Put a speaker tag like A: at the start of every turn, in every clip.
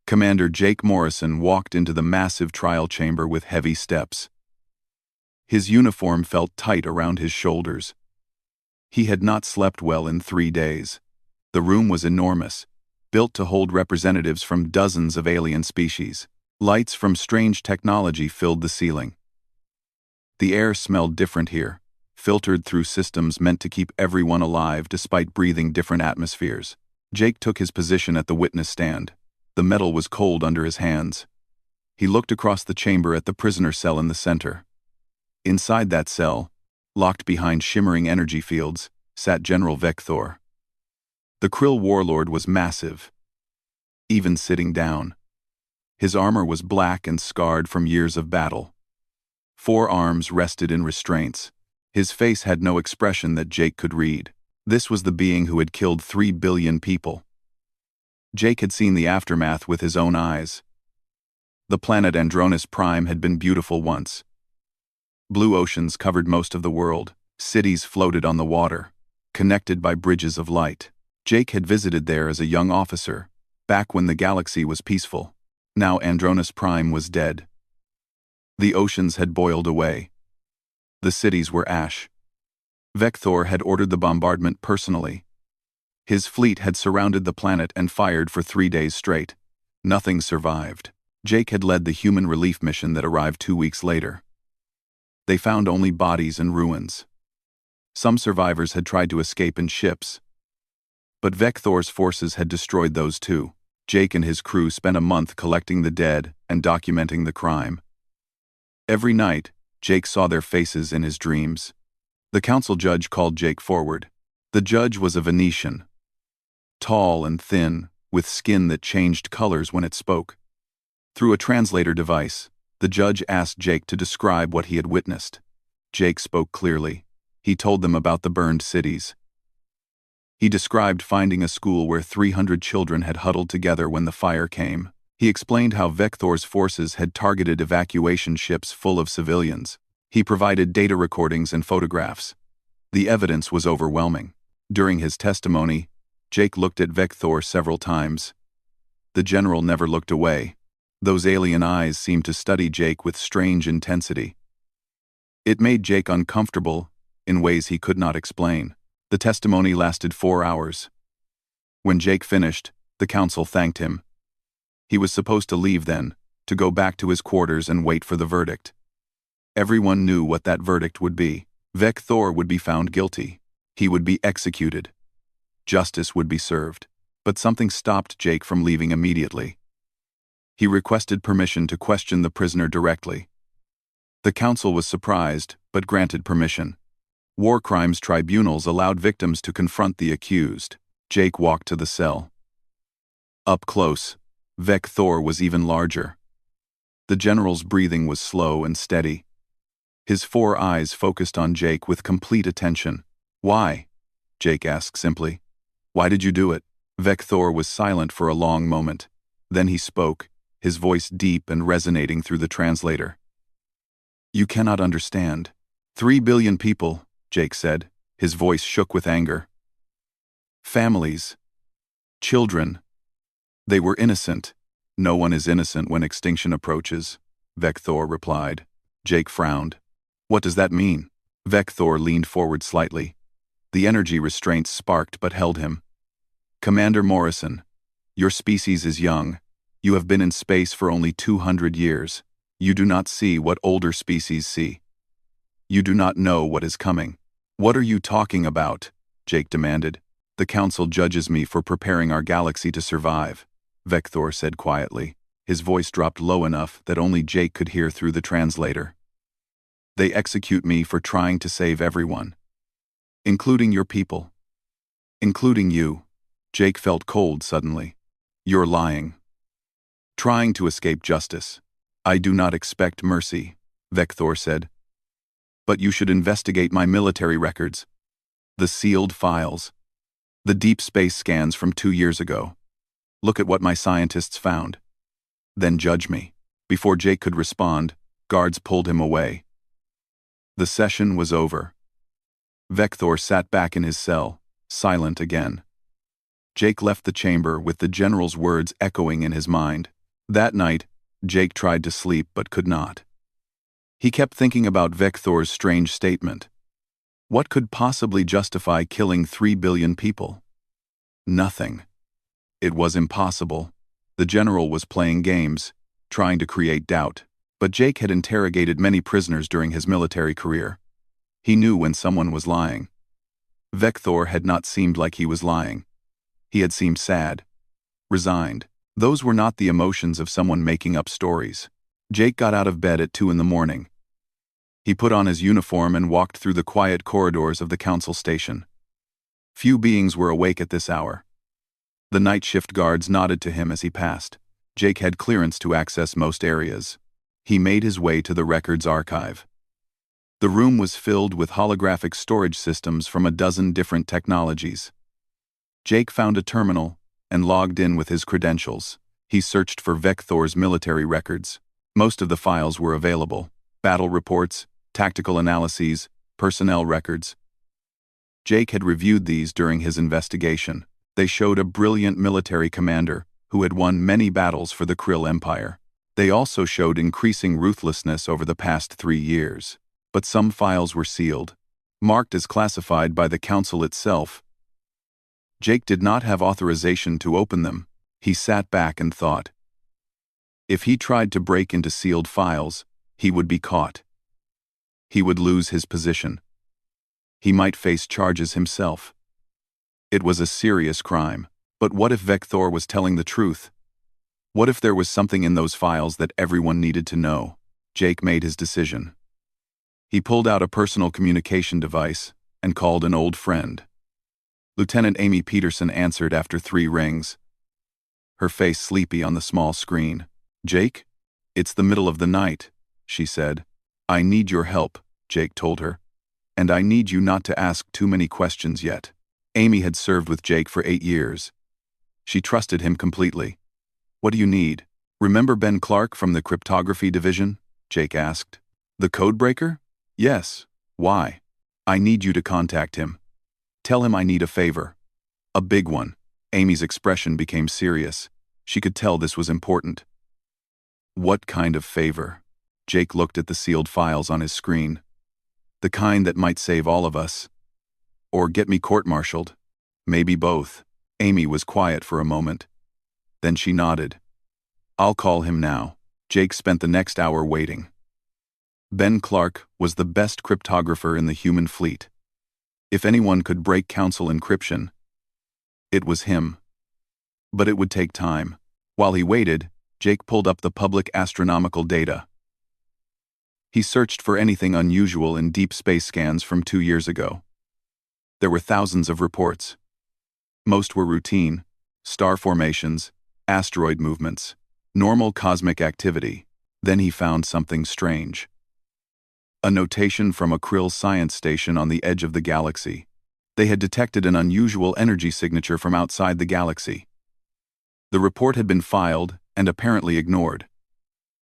A: Commander Jake Morrison walked into the massive trial chamber with heavy steps. His uniform felt tight around his shoulders. He had not slept well in 3 days. The room was enormous, built to hold representatives from dozens of alien species. Lights from strange technology filled the ceiling. The air smelled different here, filtered through systems meant to keep everyone alive despite breathing different atmospheres. Jake took his position at the witness stand. The metal was cold under his hands. He looked across the chamber at the prisoner cell in the center. Inside that cell, locked behind shimmering energy fields, sat General Vector. The Krill warlord was massive, even sitting down. His armor was black and scarred from years of battle. 4 arms rested in restraints. His face had no expression that Jake could read. This was the being who had killed 3 billion people. Jake had seen the aftermath with his own eyes. The planet Andronis Prime had been beautiful once. Blue oceans covered most of the world. Cities floated on the water, connected by bridges of light. Jake had visited there as a young officer, back when the galaxy was peaceful. Now Andronis Prime was dead. The oceans had boiled away. The cities were ash. Vector had ordered the bombardment personally. His fleet had surrounded the planet and fired for 3 days straight. Nothing survived. Jake had led the human relief mission that arrived 2 weeks later. They found only bodies and ruins. Some survivors had tried to escape in ships. But Vector's forces had destroyed those too. Jake and his crew spent a month collecting the dead and documenting the crime. Every night, Jake saw their faces in his dreams. The council judge called Jake forward. The judge was a Venetian. Tall and thin, with skin that changed colors when it spoke. Through a translator device, the judge asked Jake to describe what he had witnessed. Jake spoke clearly. He told them about the burned cities. He described finding a school where 300 children had huddled together when the fire came. He explained how Vector's forces had targeted evacuation ships full of civilians. He provided data recordings and photographs. The evidence was overwhelming. During his testimony, Jake looked at Vector several times. The general never looked away. Those alien eyes seemed to study Jake with strange intensity. It made Jake uncomfortable in ways he could not explain. The testimony lasted 4 hours. When Jake finished, the council thanked him. He was supposed to leave then, to go back to his quarters and wait for the verdict. Everyone knew what that verdict would be. Vector would be found guilty. He would be executed. Justice would be served. But something stopped Jake from leaving immediately. He requested permission to question the prisoner directly. The council was surprised, but granted permission. War crimes tribunals allowed victims to confront the accused. Jake walked to the cell. Up close, Vector was even larger. The general's breathing was slow and steady. His 4 eyes focused on Jake with complete attention. "Why?" Jake asked simply. "Why did you do it?" Vector was silent for a long moment. Then he spoke, his voice deep and resonating through the translator. "You cannot understand. 3 billion people," Jake said. His voice shook with anger. "Families. Children. They were innocent." "No one is innocent when extinction approaches," Vector replied. Jake frowned. "What does that mean?" Vector leaned forward slightly. The energy restraints sparked but held him. "Commander Morrison, your species is young. You have been in space for only 200 years. You do not see what older species see. You do not know what is coming." "What are you talking about?" Jake demanded. "The council judges me for preparing our galaxy to survive," Vector said quietly. His voice dropped low enough that only Jake could hear through the translator. "They execute me for trying to save everyone. Including your people. Including you." Jake felt cold suddenly. "You're lying. Trying to escape justice." "I do not expect mercy," Vector said. "But you should investigate my military records. The sealed files. The deep space scans from 2 years ago. Look at what my scientists found. Then judge me." Before Jake could respond, guards pulled him away. The session was over. Vector sat back in his cell, silent again. Jake left the chamber with the general's words echoing in his mind. That night, Jake tried to sleep but could not. He kept thinking about Vector's strange statement. What could possibly justify killing 3 billion people? Nothing. It was impossible. The general was playing games, trying to create doubt. But Jake had interrogated many prisoners during his military career. He knew when someone was lying. Vector had not seemed like he was lying. He had seemed sad, resigned. Those were not the emotions of someone making up stories. Jake got out of bed at 2 in the morning. He put on his uniform and walked through the quiet corridors of the council station. Few beings were awake at this hour. The night shift guards nodded to him as he passed. Jake had clearance to access most areas. He made his way to the records archive. The room was filled with holographic storage systems from a dozen different technologies. Jake found a terminal and logged in with his credentials. He searched for Vector's military records. Most of the files were available: battle reports, tactical analyses, personnel records. Jake had reviewed these during his investigation. They showed a brilliant military commander who had won many battles for the Krill Empire. They also showed increasing ruthlessness over the past 3 years. But some files were sealed, marked as classified by the council itself. Jake did not have authorization to open them. He sat back and thought. If he tried to break into sealed files, he would be caught. He would lose his position. He might face charges himself. It was a serious crime. But what if Vector was telling the truth? What if there was something in those files that everyone needed to know? Jake made his decision. He pulled out a personal communication device and called an old friend. Lieutenant Amy Peterson answered after 3 rings, her face sleepy on the small screen. "Jake? It's the middle of the night," she said. "I need your help," Jake told her. "And I need you not to ask too many questions yet." Amy had served with Jake for 8 years. She trusted him completely. "What do you need?" "Remember Ben Clark from the cryptography division?" Jake asked. "The codebreaker?" "Yes. Why?" "I need you to contact him. Tell him I need a favor. A big one." Amy's expression became serious. She could tell this was important. "What kind of favor?" Jake looked at the sealed files on his screen. "The kind that might save all of us. Or get me court-martialed. Maybe both." Amy was quiet for a moment. Then she nodded. "I'll call him now." Jake spent the next hour waiting. Ben Clark was the best cryptographer in the human fleet. If anyone could break council encryption, it was him. But it would take time. While he waited, Jake pulled up the public astronomical data. He searched for anything unusual in deep space scans from 2 years ago. There were thousands of reports. Most were routine: star formations, asteroid movements, normal cosmic activity. Then he found something strange. A notation from a Krill science station on the edge of the galaxy. They had detected an unusual energy signature from outside the galaxy. The report had been filed and apparently ignored.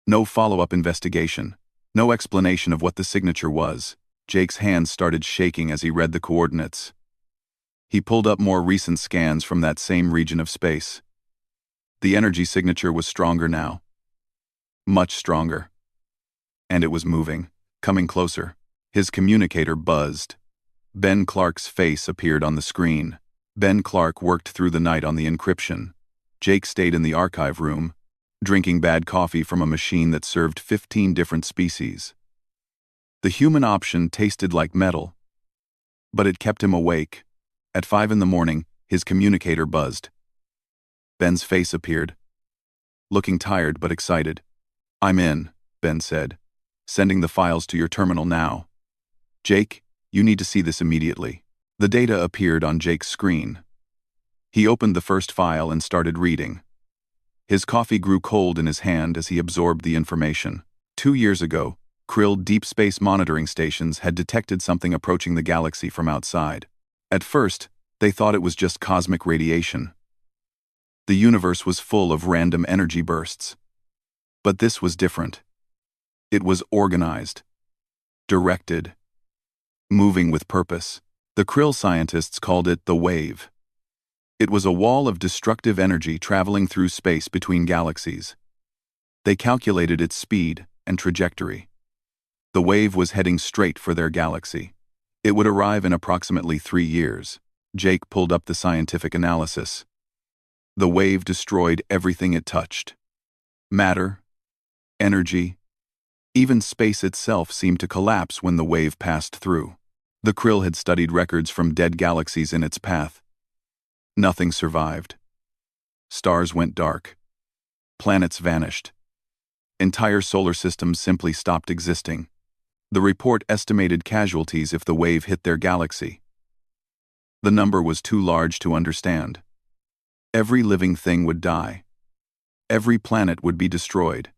A: No follow-up investigation, no explanation of what the signature was. Jake's hands started shaking as he read the coordinates. He pulled up more recent scans from that same region of space. The energy signature was stronger now. Much stronger. And it was moving. Coming closer. His communicator buzzed. Ben Clark's face appeared on the screen. Ben Clark worked through the night on the encryption. Jake stayed in the archive room, drinking bad coffee from a machine that served 15 different species. The human option tasted like metal, but it kept him awake. At 5 in the morning, his communicator buzzed. Ben's face appeared, looking tired but excited. "I'm in," Ben said. "Sending the files to your terminal now." "Jake, you need to see this immediately." The data appeared on Jake's screen. He opened the first file and started reading. His coffee grew cold in his hand as he absorbed the information. 2 years ago, Krill deep space monitoring stations had detected something approaching the galaxy from outside. At first, they thought it was just cosmic radiation. The universe was full of random energy bursts. But this was different. It was organized, directed, moving with purpose. The Krill scientists called it the wave. It was a wall of destructive energy traveling through space between galaxies. They calculated its speed and trajectory. The wave was heading straight for their galaxy. It would arrive in approximately 3 years. Jake pulled up the scientific analysis. The wave destroyed everything it touched. Matter, energy, even space itself seemed to collapse when the wave passed through. The Krill had studied records from dead galaxies in its path. Nothing survived. Stars went dark. Planets vanished. Entire solar systems simply stopped existing. The report estimated casualties if the wave hit their galaxy. The number was too large to understand. Every living thing would die. Every planet would be destroyed.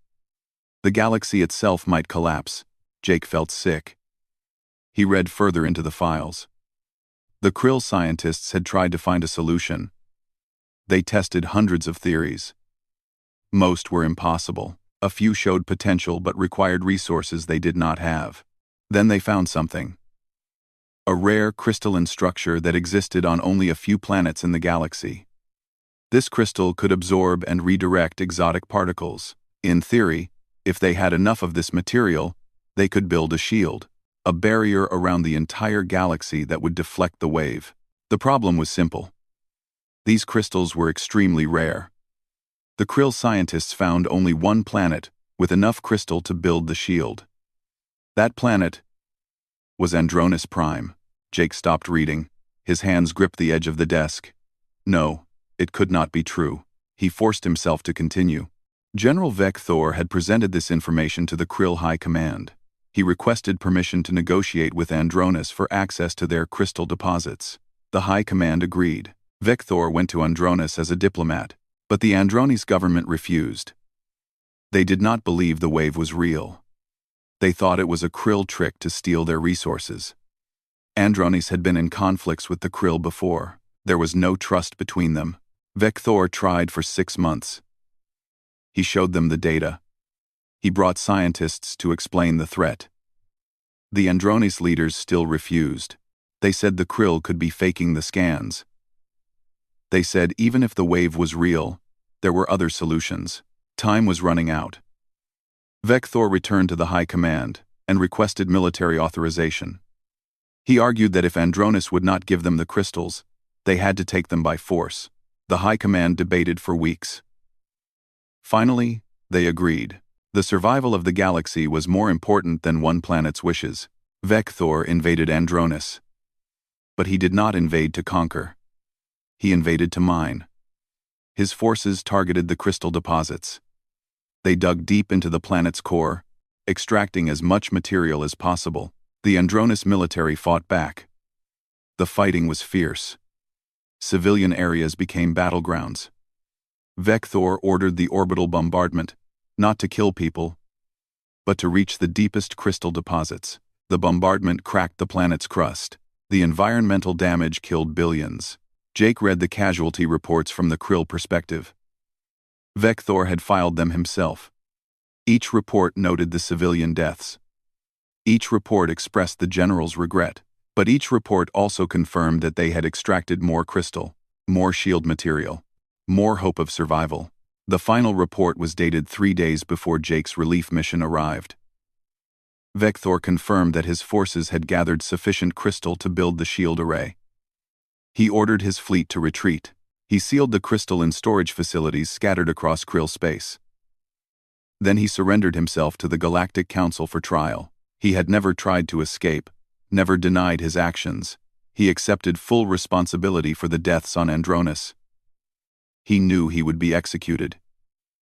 A: The galaxy itself might collapse. Jake felt sick. He read further into the files. The Krill scientists had tried to find a solution. They tested hundreds of theories. Most were impossible. A few showed potential but required resources they did not have. Then they found something. A rare crystalline structure that existed on only a few planets in the galaxy. This crystal could absorb and redirect exotic particles. In theory, if they had enough of this material, they could build a shield, a barrier around the entire galaxy that would deflect the wave. The problem was simple. These crystals were extremely rare. The Krill scientists found only one planet with enough crystal to build the shield. That planet was Andronis Prime. Jake stopped reading. His hands gripped the edge of the desk. No, it could not be true. He forced himself to continue. General Vector had presented this information to the Krill High Command. He requested permission to negotiate with Andronis for access to their crystal deposits. The High Command agreed. Vector went to Andronis as a diplomat, but the Andronis government refused. They did not believe the wave was real. They thought it was a Krill trick to steal their resources. Andronis had been in conflicts with the Krill before. There was no trust between them. Vector tried for 6 months. He showed them the data. He brought scientists to explain the threat. The Andronis leaders still refused. They said the Krill could be faking the scans. They said even if the wave was real, there were other solutions. Time was running out. Vector returned to the High Command and requested military authorization. He argued that if Andronis would not give them the crystals, they had to take them by force. The High Command debated for weeks. Finally, they agreed. The survival of the galaxy was more important than one planet's wishes. Vector invaded Andronis. But he did not invade to conquer. He invaded to mine. His forces targeted the crystal deposits. They dug deep into the planet's core, extracting as much material as possible. The Andronis military fought back. The fighting was fierce. Civilian areas became battlegrounds. Vector ordered the orbital bombardment, not to kill people, but to reach the deepest crystal deposits. The bombardment cracked the planet's crust. The environmental damage killed billions. Jake read the casualty reports from the Krill perspective. Vector had filed them himself. Each report noted the civilian deaths. Each report expressed the general's regret, but each report also confirmed that they had extracted more crystal, more shield material, more hope of survival. The final report was dated 3 days before Jake's relief mission arrived. Vector confirmed that his forces had gathered sufficient crystal to build the shield array. He ordered his fleet to retreat. He sealed the crystal in storage facilities scattered across Krill space. Then he surrendered himself to the Galactic Council for trial. He had never tried to escape, never denied his actions. He accepted full responsibility for the deaths on Andronis. He knew he would be executed.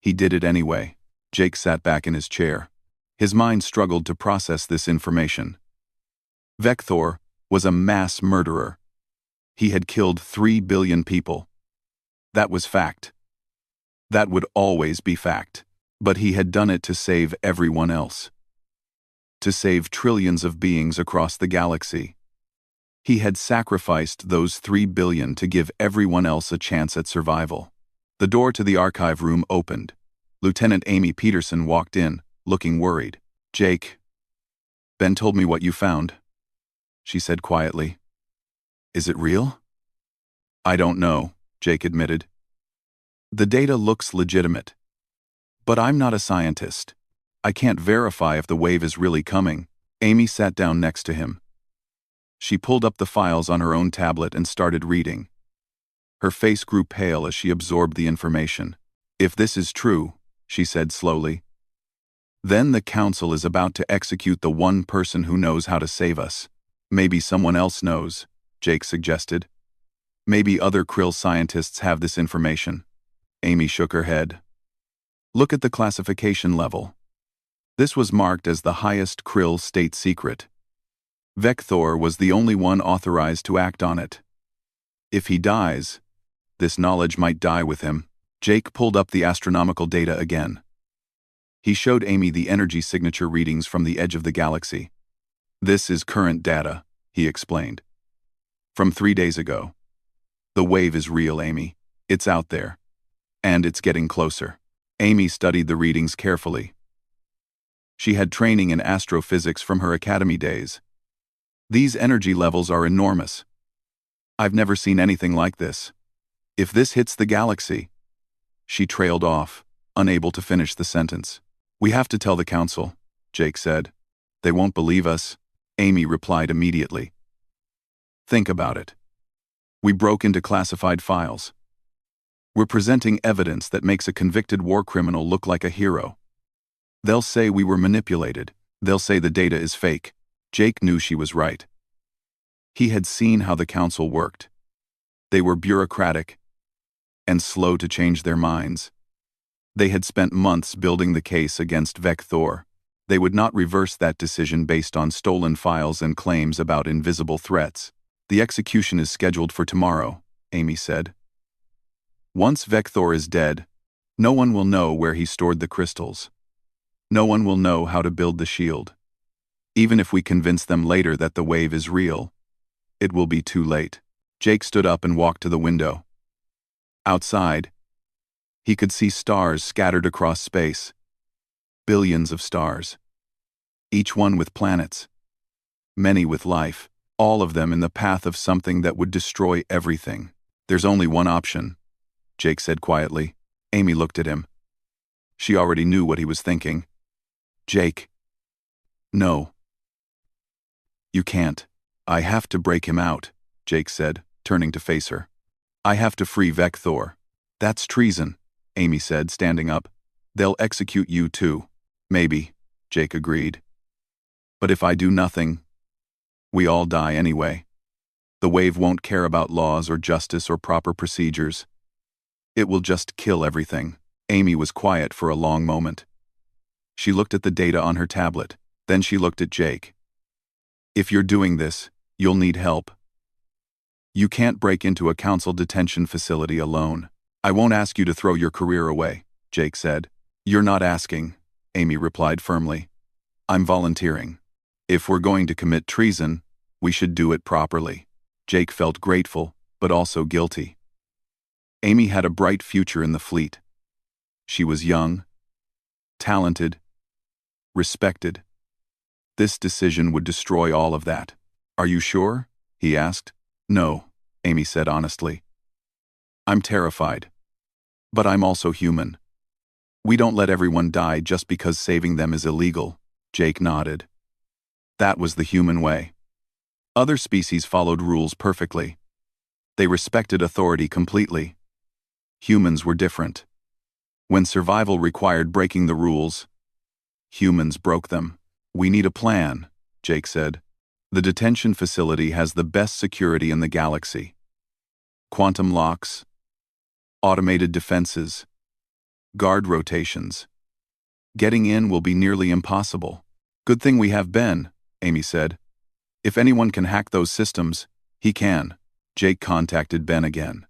A: He did it anyway. Jake sat back in his chair. His mind struggled to process this information. Vector was a mass murderer. He had killed 3 billion people. That was fact. That would always be fact. But he had done it to save everyone else. To save trillions of beings across the galaxy. He had sacrificed those 3 billion to give everyone else a chance at survival. The door to the archive room opened. Lieutenant Amy Peterson walked in, looking worried. "Jake, Ben told me what you found," she said quietly. "Is it real?" "I don't know," Jake admitted. "The data looks legitimate. But I'm not a scientist. I can't verify if the wave is really coming. Amy sat down next to him. She pulled up the files on her own tablet and started reading. Her face grew pale as she absorbed the information. If this is true, she said slowly, then the Council is about to execute the one person who knows how to save us. Maybe someone else knows, Jake suggested. Maybe other Krill scientists have this information. Amy shook her head. Look at the classification level. This was marked as the highest Krill state secret. Vector was the only one authorized to act on it. If he dies, this knowledge might die with him. Jake pulled up the astronomical data again. He showed Amy the energy signature readings from the edge of the galaxy. This is current data, he explained. From 3 days ago. The wave is real, Amy. It's out there. And it's getting closer. Amy studied the readings carefully. She had training in astrophysics from her academy days. These energy levels are enormous. I've never seen anything like this. If this hits the galaxy... She trailed off, unable to finish the sentence. We have to tell the Council, Jake said. They won't believe us, Amy replied immediately. Think about it. We broke into classified files. We're presenting evidence that makes a convicted war criminal look like a hero. They'll say we were manipulated. They'll say the data is fake. Jake knew she was right. He had seen how the Council worked. They were bureaucratic and slow to change their minds. They had spent months building the case against Vector. They would not reverse that decision based on stolen files and claims about invisible threats. The execution is scheduled for tomorrow, Amy said. Once Vector is dead, no one will know where he stored the crystals. No one will know how to build the shield. Even if we convince them later that the wave is real, it will be too late. Jake stood up and walked to the window. Outside, he could see stars scattered across space. Billions of stars. Each one with planets. Many with life. All of them in the path of something that would destroy everything. There's only one option, Jake said quietly. Amy looked at him. She already knew what he was thinking. Jake. No. You can't. I have to break him out, Jake said, turning to face her. I have to free Vector. That's treason, Amy said, standing up. They'll execute you too. Maybe, Jake agreed. But if I do nothing, we all die anyway. The wave won't care about laws or justice or proper procedures. It will just kill everything. Amy was quiet for a long moment. She looked at the data on her tablet. Then she looked at Jake. If you're doing this, you'll need help. You can't break into a council detention facility alone. I won't ask you to throw your career away, Jake said. You're not asking, Amy replied firmly. I'm volunteering. If we're going to commit treason, we should do it properly. Jake felt grateful, but also guilty. Amy had a bright future in the fleet. She was young, talented, respected. This decision would destroy all of that. Are you sure? He asked. No, Amy said honestly. I'm terrified. But I'm also human. We don't let everyone die just because saving them is illegal. Jake nodded. That was the human way. Other species followed rules perfectly. They respected authority completely. Humans were different. When survival required breaking the rules, humans broke them. We need a plan, Jake said. The detention facility has the best security in the galaxy. Quantum locks, automated defenses, guard rotations. Getting in will be nearly impossible. Good thing we have Ben, Amy said. If anyone can hack those systems, he can. Jake contacted Ben again.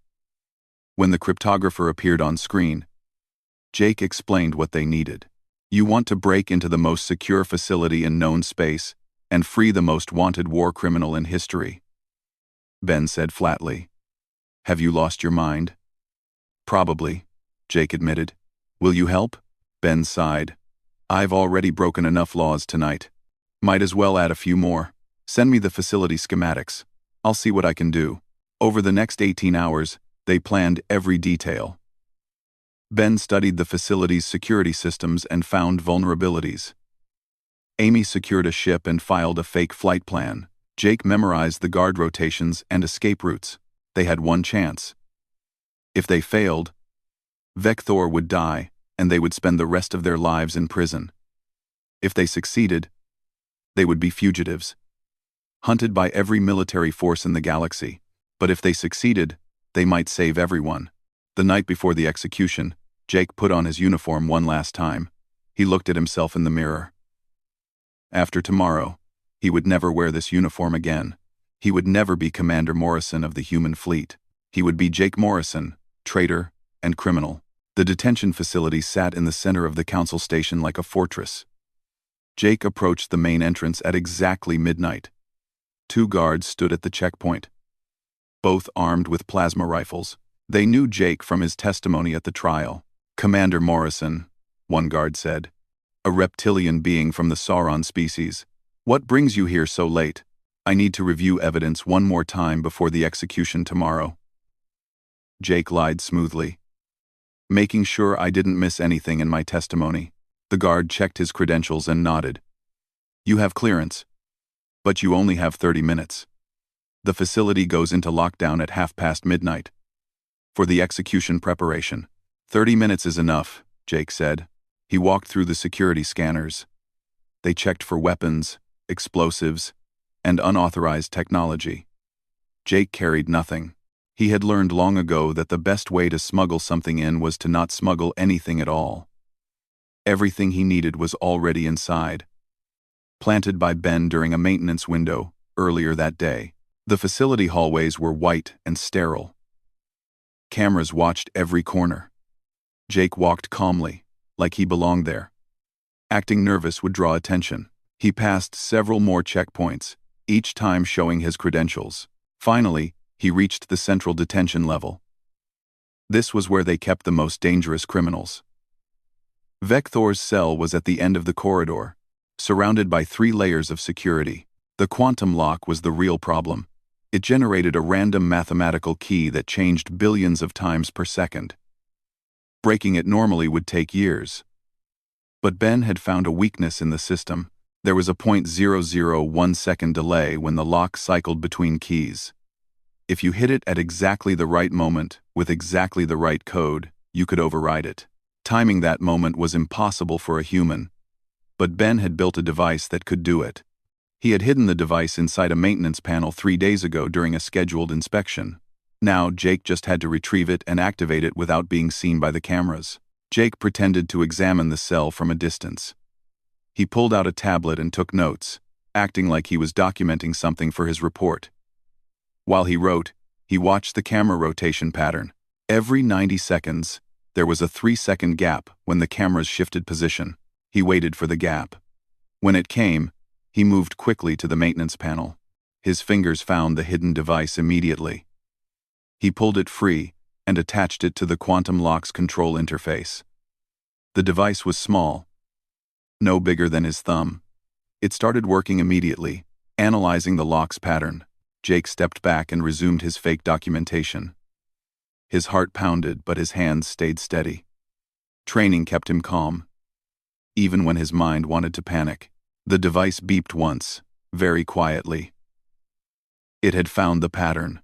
A: When the cryptographer appeared on screen, Jake explained what they needed. You want to break into the most secure facility in known space and free the most wanted war criminal in history. Ben said flatly. Have you lost your mind? Probably, Jake admitted. Will you help? Ben sighed. I've already broken enough laws tonight. Might as well add a few more. Send me the facility schematics. I'll see what I can do. Over the next 18 hours, they planned every detail. Ben studied the facility's security systems and found vulnerabilities. Amy secured a ship and filed a fake flight plan. Jake memorized the guard rotations and escape routes. They had one chance. If they failed, Vector would die, and they would spend the rest of their lives in prison. If they succeeded, they would be fugitives, hunted by every military force in the galaxy. But if they succeeded, they might save everyone. The night before the execution, Jake put on his uniform one last time. He looked at himself in the mirror. After tomorrow, he would never wear this uniform again. He would never be Commander Morrison of the human fleet. He would be Jake Morrison, traitor and criminal. The detention facility sat in the center of the council station like a fortress. Jake approached the main entrance at exactly midnight. 2 guards stood at the checkpoint, both armed with plasma rifles. They knew Jake from his testimony at the trial. "Commander Morrison," one guard said, "a reptilian being from the Sauron species. What brings you here so late? I need to review evidence one more time before the execution tomorrow." Jake lied smoothly, making sure I didn't miss anything in my testimony. The guard checked his credentials and nodded. "You have clearance, but you only have 30 minutes. The facility goes into lockdown at midnight. For the execution preparation. 30 minutes is enough," Jake said. He walked through the security scanners. They checked for weapons, explosives, and unauthorized technology. Jake carried nothing. He had learned long ago that the best way to smuggle something in was to not smuggle anything at all. Everything he needed was already inside, planted by Ben during a maintenance window earlier that day. The facility hallways were white and sterile. Cameras watched every corner. Jake walked calmly, like he belonged there. Acting nervous would draw attention. He passed several more checkpoints, each time showing his credentials. Finally, he reached the central detention level. This was where they kept the most dangerous criminals. Vector's cell was at the end of the corridor, surrounded by 3 layers of security. The quantum lock was the real problem. It generated a random mathematical key that changed billions of times per second. Breaking it normally would take years. But Ben had found a weakness in the system. There was a 0.001 second delay when the lock cycled between keys. If you hit it at exactly the right moment, with exactly the right code, you could override it. Timing that moment was impossible for a human. But Ben had built a device that could do it. He had hidden the device inside a maintenance panel 3 days ago during a scheduled inspection. Now, Jake just had to retrieve it and activate it without being seen by the cameras. Jake pretended to examine the cell from a distance. He pulled out a tablet and took notes, acting like he was documenting something for his report. While he wrote, he watched the camera rotation pattern. Every 90 seconds, there was a 3-second gap when the cameras shifted position. He waited for the gap. When it came, he moved quickly to the maintenance panel. His fingers found the hidden device immediately. He pulled it free and attached it to the quantum lock's control interface. The device was small, no bigger than his thumb. It started working immediately, analyzing the lock's pattern. Jake stepped back and resumed his fake documentation. His heart pounded, but his hands stayed steady. Training kept him calm, even when his mind wanted to panic. The device beeped once, very quietly. It had found the pattern.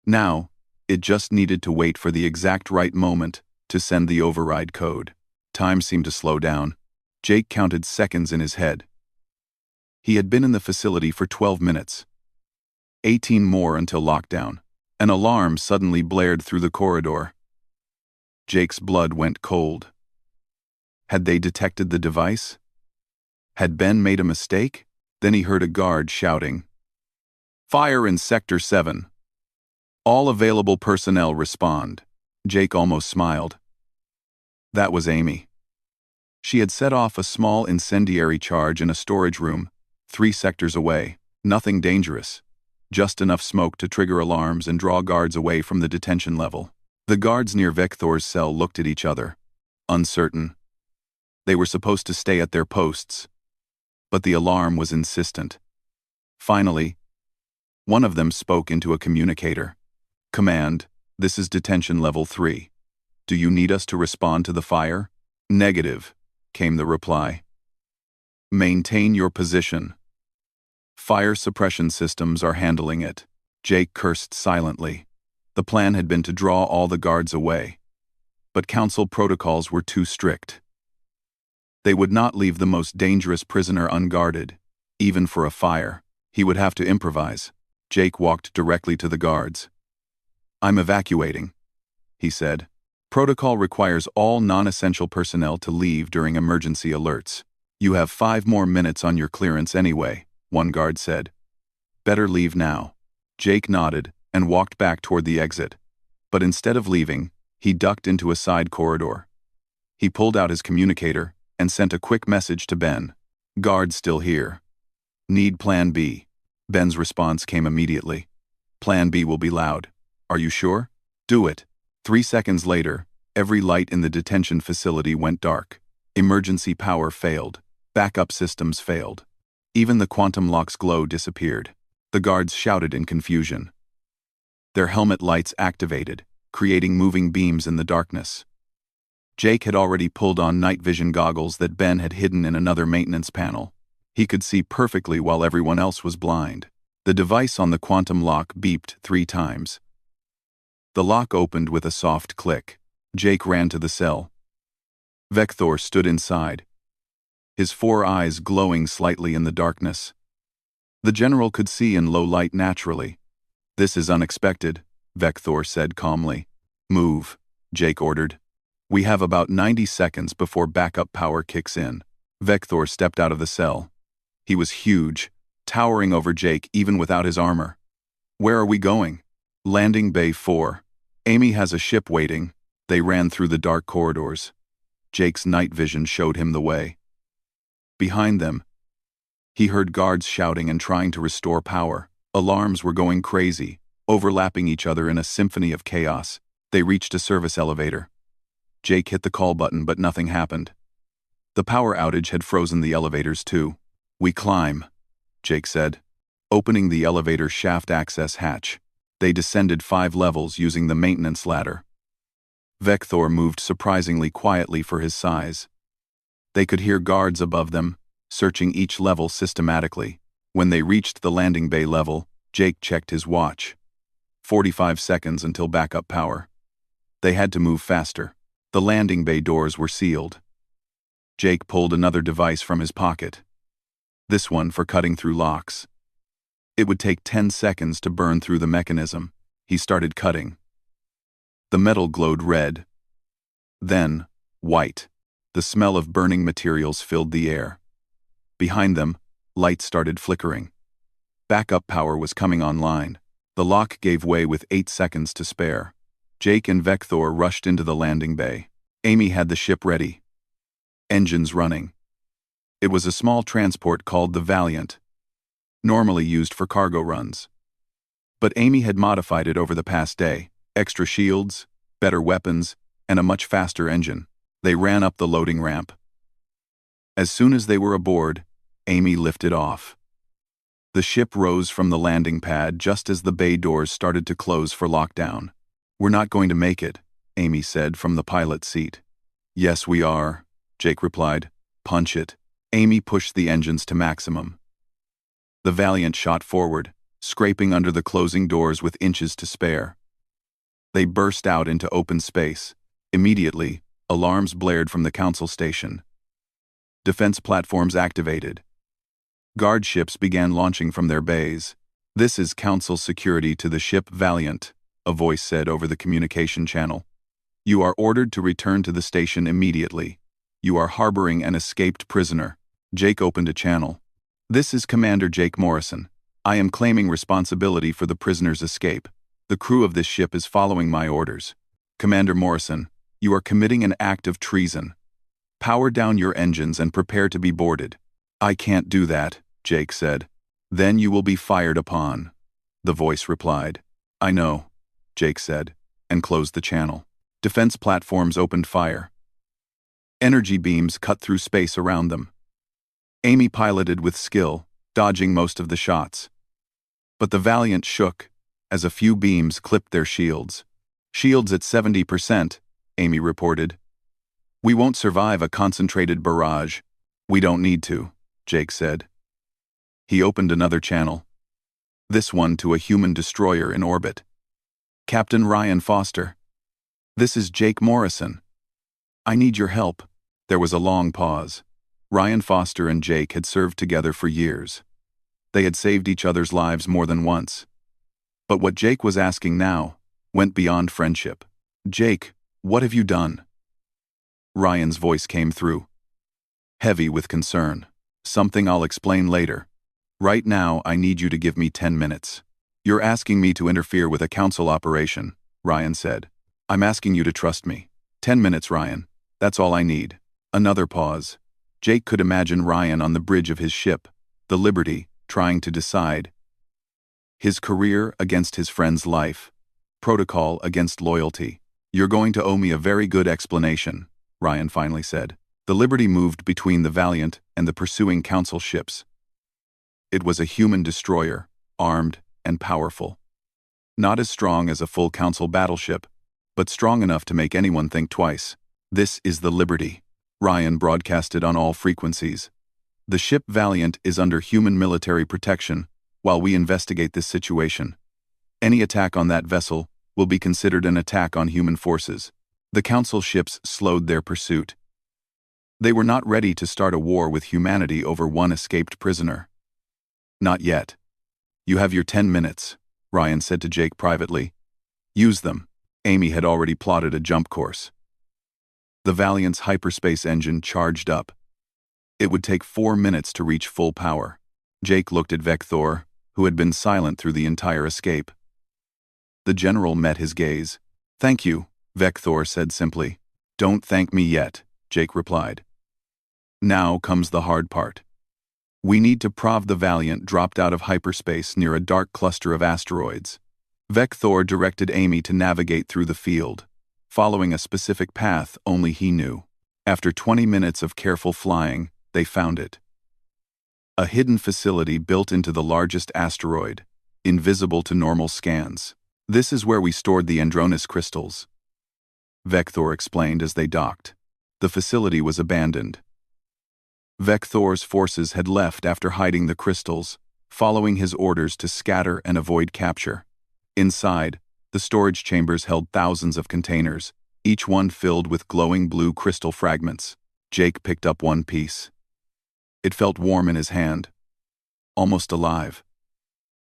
A: Now, it just needed to wait for the exact right moment to send the override code. Time seemed to slow down. Jake counted seconds in his head. He had been in the facility for 12 minutes. 18 more until lockdown. An alarm suddenly blared through the corridor. Jake's blood went cold. Had they detected the device? Had Ben made a mistake? Then he heard a guard shouting, "Fire in Sector 7. All available personnel respond." Jake almost smiled. That was Amy. She had set off a small incendiary charge in a storage room, 3 sectors away. Nothing dangerous. Just enough smoke to trigger alarms and draw guards away from the detention level. The guards near Vector's cell looked at each other, uncertain. They were supposed to stay at their posts, but the alarm was insistent. Finally, one of them spoke into a communicator. "Command, this is detention level 3. Do you need us to respond to the fire? Negative, came the reply. Maintain your position. Fire suppression systems are handling it. Jake cursed silently. The plan had been to draw all the guards away. But council protocols were too strict. They would not leave the most dangerous prisoner unguarded, even for a fire. He would have to improvise. Jake walked directly to the guards. I'm evacuating, he said. Protocol requires all non-essential personnel to leave during emergency alerts. You have 5 more minutes on your clearance anyway, one guard said. Better leave now. Jake nodded and walked back toward the exit. But instead of leaving, he ducked into a side corridor. He pulled out his communicator and sent a quick message to Ben. Guards still here. Need Plan B. Ben's response came immediately. Plan B will be loud. Are you sure? Do it. 3 seconds later, every light in the detention facility went dark. Emergency power failed. Backup systems failed. Even the quantum lock's glow disappeared. The guards shouted in confusion. Their helmet lights activated, creating moving beams in the darkness. Jake had already pulled on night vision goggles that Ben had hidden in another maintenance panel. He could see perfectly while everyone else was blind. The device on the quantum lock beeped 3 times. The lock opened with a soft click. Jake ran to the cell. Vector stood inside, his 4 eyes glowing slightly in the darkness. The general could see in low light naturally. This is unexpected, Vector said calmly. Move, Jake ordered. We have about 90 seconds before backup power kicks in. Vector stepped out of the cell. He was huge, towering over Jake even without his armor. Where are we going? Landing Bay 4. Amy has a ship waiting. They ran through the dark corridors. Jake's night vision showed him the way. Behind them, he heard guards shouting and trying to restore power. Alarms were going crazy, overlapping each other in a symphony of chaos. They reached a service elevator. Jake hit the call button, but nothing happened. The power outage had frozen the elevators too. We climb, Jake said, opening the elevator shaft access hatch. They descended 5 levels using the maintenance ladder. Vector moved surprisingly quietly for his size. They could hear guards above them, searching each level systematically. When they reached the landing bay level, Jake checked his watch. 45 seconds until backup power. They had to move faster. The landing bay doors were sealed. Jake pulled another device from his pocket. This one for cutting through locks. It would take 10 seconds to burn through the mechanism. He started cutting. The metal glowed red. Then, white. The smell of burning materials filled the air. Behind them, lights started flickering. Backup power was coming online. The lock gave way with 8 seconds to spare. Jake and Vector rushed into the landing bay. Amy had the ship ready. Engines running. It was a small transport called the Valiant, normally used for cargo runs. But Amy had modified it over the past day. Extra shields, better weapons, and a much faster engine. They ran up the loading ramp. As soon as they were aboard, Amy lifted off. The ship rose from the landing pad just as the bay doors started to close for lockdown. We're not going to make it, Amy said from the pilot's seat. Yes, we are, Jake replied. Punch it. Amy pushed the engines to maximum. The Valiant shot forward, scraping under the closing doors with inches to spare. They burst out into open space. Immediately, alarms blared from the council station. Defense platforms activated. Guard ships began launching from their bays. This is council security to the ship Valiant, a voice said over the communication channel. You are ordered to return to the station immediately. You are harboring an escaped prisoner. Jake opened a channel. This is Commander Jake Morrison. I am claiming responsibility for the prisoner's escape. The crew of this ship is following my orders. Commander Morrison, you are committing an act of treason. Power down your engines and prepare to be boarded. I can't do that, Jake said. Then you will be fired upon, the voice replied. I know, Jake said, and closed the channel. Defense platforms opened fire. Energy beams cut through space around them. Amy piloted with skill, dodging most of the shots. But the Valiant shook as a few beams clipped their shields. Shields at 70%, Amy reported. We won't survive a concentrated barrage. We don't need to, Jake said. He opened another channel. This one to a human destroyer in orbit. Captain Ryan Foster. This is Jake Morrison. I need your help. There was a long pause. Ryan Foster and Jake had served together for years. They had saved each other's lives more than once. But what Jake was asking now went beyond friendship. Jake, what have you done? Ryan's voice came through, heavy with concern. Something I'll explain later. Right now, I need you to give me 10 minutes. You're asking me to interfere with a council operation, Ryan said. I'm asking you to trust me. 10 minutes, Ryan. That's all I need. Another pause. Jake could imagine Ryan on the bridge of his ship, the Liberty, trying to decide. His career against his friend's life. Protocol against loyalty. You're going to owe me a very good explanation, Ryan finally said. The Liberty moved between the Valiant and the pursuing council ships. It was a human destroyer, armed and powerful. Not as strong as a full council battleship, but strong enough to make anyone think twice. This is the Liberty. Ryan broadcasted on all frequencies. The ship Valiant is under human military protection while we investigate this situation. Any attack on that vessel will be considered an attack on human forces. The council ships slowed their pursuit. They were not ready to start a war with humanity over one escaped prisoner. Not yet. You have your 10 minutes, Ryan said to Jake privately. Use them. Amy had already plotted a jump course. The Valiant's hyperspace engine charged up. It would take 4 minutes to reach full power. Jake looked at Vector, who had been silent through the entire escape. The general met his gaze. Thank you, Vector said simply. Don't thank me yet, Jake replied. Now comes the hard part. We need to prove the Valiant dropped out of hyperspace near a dark cluster of asteroids. Vector directed Amy to navigate through the field, following a specific path only he knew. After 20 minutes of careful flying, they found it. A hidden facility built into the largest asteroid, invisible to normal scans. This is where we stored the Andronis crystals, Vector explained as they docked. The facility was abandoned. Vector's forces had left after hiding the crystals, following his orders to scatter and avoid capture. Inside, the storage chambers held thousands of containers, each one filled with glowing blue crystal fragments. Jake picked up one piece. It felt warm in his hand, almost alive.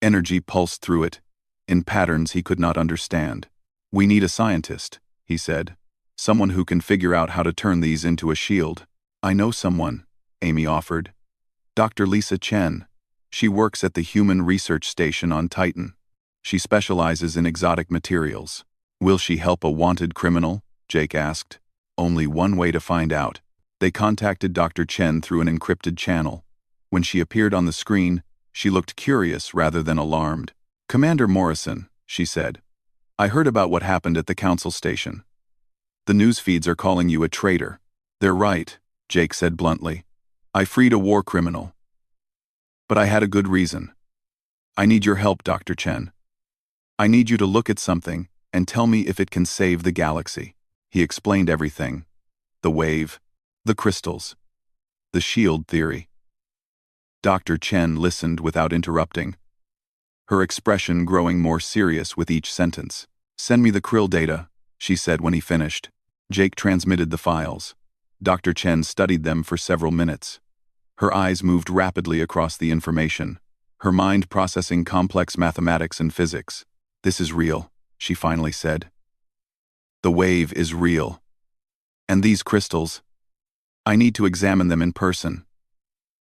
A: Energy pulsed through it, in patterns he could not understand. We need a scientist, he said. Someone who can figure out how to turn these into a shield. I know someone, Amy offered. Dr. Lisa Chen. She works at the Human Research Station on Titan. She specializes in exotic materials. Will she help a wanted criminal? Jake asked. Only one way to find out. They contacted Dr. Chen through an encrypted channel. When she appeared on the screen, she looked curious rather than alarmed. Commander Morrison, she said. I heard about what happened at the council station. The news feeds are calling you a traitor. They're right, Jake said bluntly. I freed a war criminal. But I had a good reason. I need your help, Dr. Chen. I need you to look at something and tell me if it can save the galaxy. He explained everything. The wave, the crystals, the shield theory. Dr. Chen listened without interrupting, her expression growing more serious with each sentence. Send me the krill data, she said when he finished. Jake transmitted the files. Dr. Chen studied them for several minutes. Her eyes moved rapidly across the information, her mind processing complex mathematics and physics. This is real, she finally said. The wave is real. And these crystals, I need to examine them in person.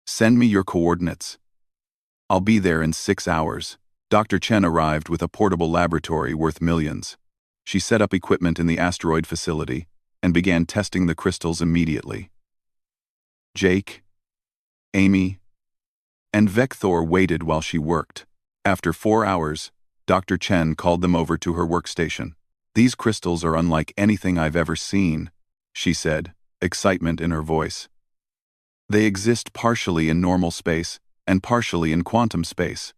A: Send me your coordinates. I'll be there in 6 hours. Dr. Chen arrived with a portable laboratory worth millions. She set up equipment in the asteroid facility and began testing the crystals immediately. Jake, Amy, and Vector waited while she worked. After 4 hours, Dr. Chen called them over to her workstation. These crystals are unlike anything I've ever seen, she said, excitement in her voice. They exist partially in normal space and partially in quantum space.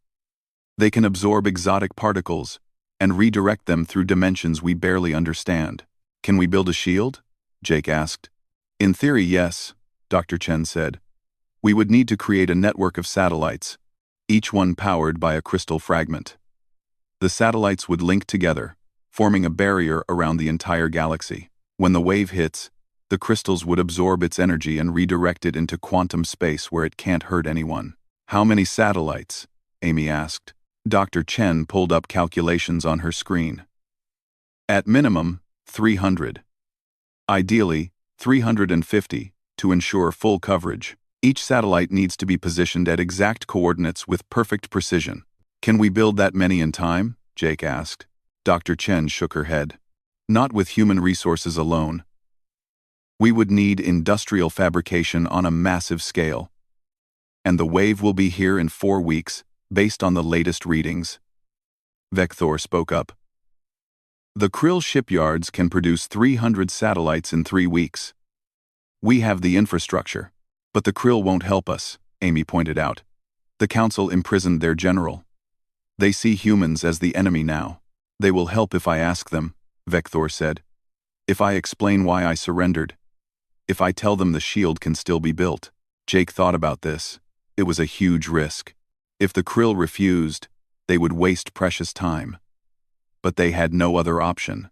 A: They can absorb exotic particles and redirect them through dimensions we barely understand. Can we build a shield? Jake asked. In theory, yes, Dr. Chen said. We would need to create a network of satellites, each one powered by a crystal fragment. The satellites would link together, forming a barrier around the entire galaxy. When the wave hits, the crystals would absorb its energy and redirect it into quantum space where it can't hurt anyone. How many satellites? Amy asked. Dr. Chen pulled up calculations on her screen. At minimum, 300. Ideally, 350, to ensure full coverage. Each satellite needs to be positioned at exact coordinates with perfect precision. Can we build that many in time? Jake asked. Dr. Chen shook her head. Not with human resources alone. We would need industrial fabrication on a massive scale. And the wave will be here in 4 weeks, based on the latest readings. Vector spoke up. The Krill shipyards can produce 300 satellites in 3 weeks. We have the infrastructure. But the Krill won't help us, Amy pointed out. The Council imprisoned their general. They see humans as the enemy now. They will help if I ask them, Vector said. If I explain why I surrendered. If I tell them the shield can still be built. Jake thought about this. It was a huge risk. If the Krill refused, they would waste precious time. But they had no other option.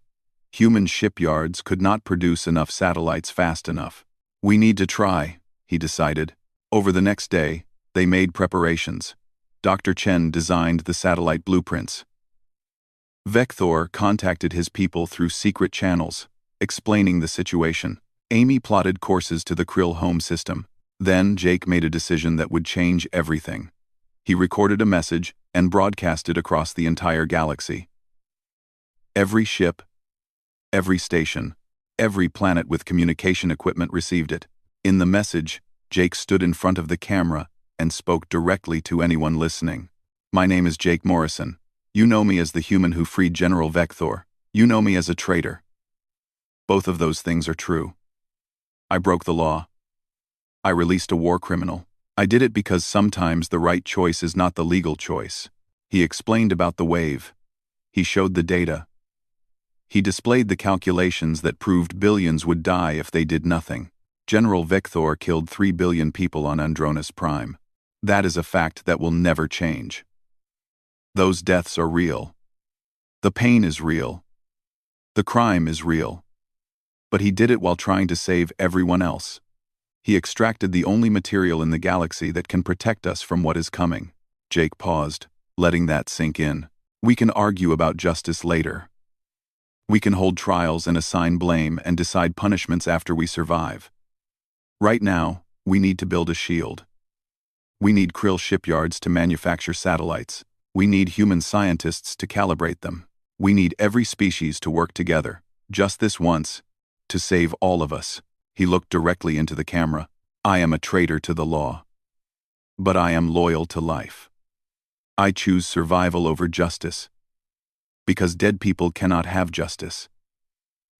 A: Human shipyards could not produce enough satellites fast enough. We need to try, he decided. Over the next day, they made preparations. Dr. Chen designed the satellite blueprints. Vector contacted his people through secret channels, explaining the situation. Amy plotted courses to the Krill home system. Then Jake made a decision that would change everything. He recorded a message and broadcast it across the entire galaxy. Every ship, every station, every planet with communication equipment received it. In the message, Jake stood in front of the camera and spoke directly to anyone listening. My name is Jake Morrison. You know me as the human who freed General Vector. You know me as a traitor. Both of those things are true. I broke the law. I released a war criminal. I did it because sometimes the right choice is not the legal choice. He explained about the wave. He showed the data. He displayed the calculations that proved billions would die if they did nothing. General Vector killed 3 billion people on Andronis Prime. That is a fact that will never change. Those deaths are real. The pain is real. The crime is real. But he did it while trying to save everyone else. He extracted the only material in the galaxy that can protect us from what is coming. Jake paused, letting that sink in. We can argue about justice later. We can hold trials and assign blame and decide punishments after we survive. Right now, we need to build a shield. We need Krill shipyards to manufacture satellites. We need human scientists to calibrate them. We need every species to work together, just this once, to save all of us. He looked directly into the camera. I am a traitor to the law. But I am loyal to life. I choose survival over justice. Because dead people cannot have justice.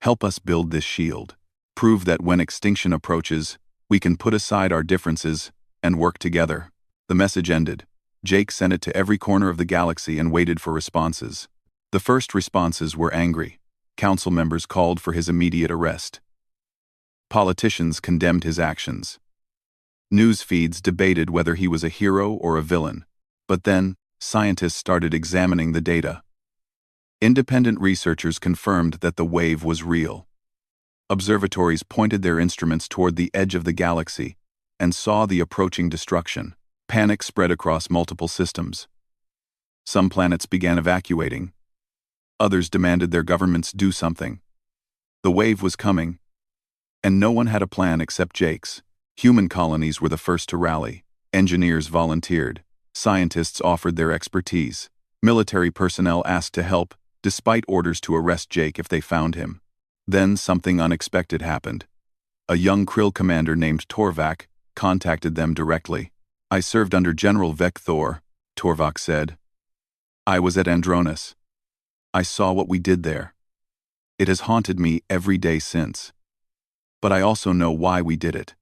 A: Help us build this shield. Prove that when extinction approaches, we can put aside our differences and work together. The message ended. Jake sent it to every corner of the galaxy and waited for responses. The first responses were angry. Council members called for his immediate arrest. Politicians condemned his actions. News feeds debated whether he was a hero or a villain. But then, scientists started examining the data. Independent researchers confirmed that the wave was real. Observatories pointed their instruments toward the edge of the galaxy and saw the approaching destruction. Panic spread across multiple systems. Some planets began evacuating. Others demanded their governments do something. The wave was coming, and no one had a plan except Jake's. Human colonies were the first to rally. Engineers volunteered. Scientists offered their expertise. Military personnel asked to help, despite orders to arrest Jake if they found him. Then something unexpected happened. A young Krill commander named Torvak contacted them directly. I served under General Vector, Torvak said. I was at Andronis. I saw what we did there. It has haunted me every day since. But I also know why we did it.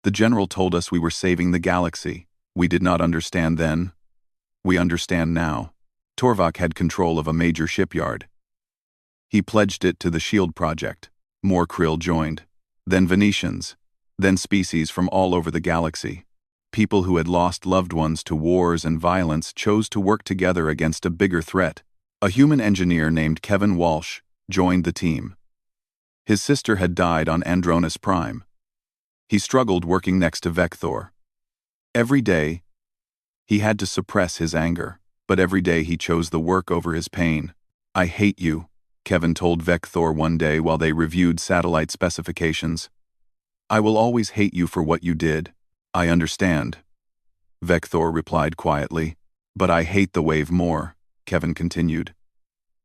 A: The general told us we were saving the galaxy. We did not understand then. We understand now. Torvak had control of a major shipyard. He pledged it to the SHIELD project. More Krill joined. Then Venetians. Then species from all over the galaxy. People who had lost loved ones to wars and violence chose to work together against a bigger threat. A human engineer named Kevin Walsh joined the team. His sister had died on Andronis Prime. He struggled working next to Vector. Every day, he had to suppress his anger, but every day he chose the work over his pain. "I hate you," Kevin told Vector one day while they reviewed satellite specifications. "I will always hate you for what you did." "I understand," Vector replied quietly. "But I hate the wave more," Kevin continued.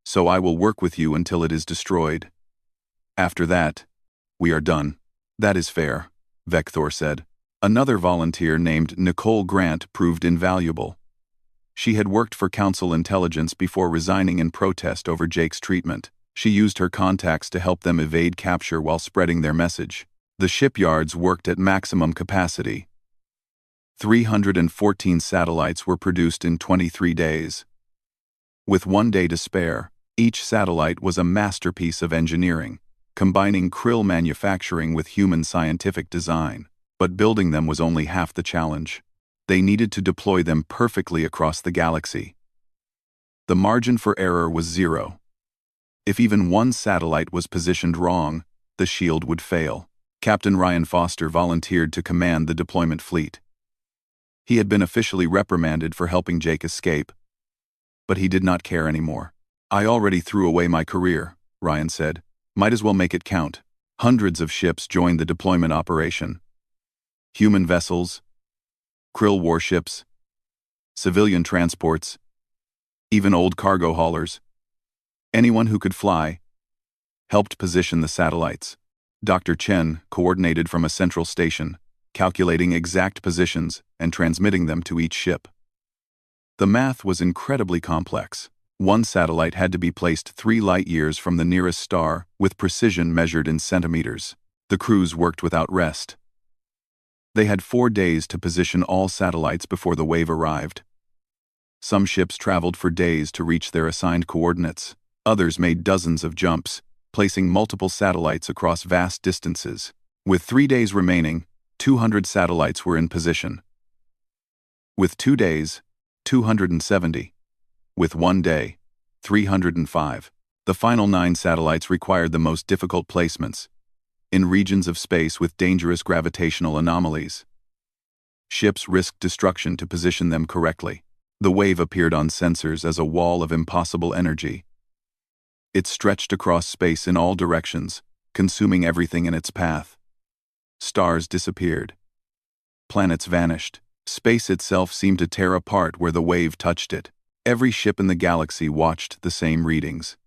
A: "So I will work with you until it is destroyed. After that, we are done." "That is fair," Vector said. Another volunteer named Nicole Grant proved invaluable. She had worked for Council Intelligence before resigning in protest over Jake's treatment. She used her contacts to help them evade capture while spreading their message. The shipyards worked at maximum capacity. 314 satellites were produced in 23 days. With 1 day to spare, each satellite was a masterpiece of engineering, combining krill manufacturing with human scientific design. But building them was only half the challenge. They needed to deploy them perfectly across the galaxy. The margin for error was 0. If even one satellite was positioned wrong, the shield would fail. Captain Ryan Foster volunteered to command the deployment fleet. He had been officially reprimanded for helping Jake escape, but he did not care anymore. "I already threw away my career," Ryan said. "Might as well make it count." Hundreds of ships joined the deployment operation. Human vessels, krill warships, civilian transports, even old cargo haulers. Anyone who could fly helped position the satellites. Dr. Chen coordinated from a central station, calculating exact positions and transmitting them to each ship. The math was incredibly complex. One satellite had to be placed 3 light-years from the nearest star, with precision measured in centimeters. The crews worked without rest. They had 4 days to position all satellites before the wave arrived. Some ships traveled for days to reach their assigned coordinates. Others made dozens of jumps, placing multiple satellites across vast distances. With 3 days remaining, 200 satellites were in position. With 2 days, 270. With 1 day, 305. The final 9 satellites required the most difficult placements, in regions of space with dangerous gravitational anomalies. Ships risked destruction to position them correctly. The wave appeared on sensors as a wall of impossible energy. It stretched across space in all directions, consuming everything in its path. Stars disappeared. Planets vanished. Space itself seemed to tear apart where the wave touched it. Every ship in the galaxy watched the same readings.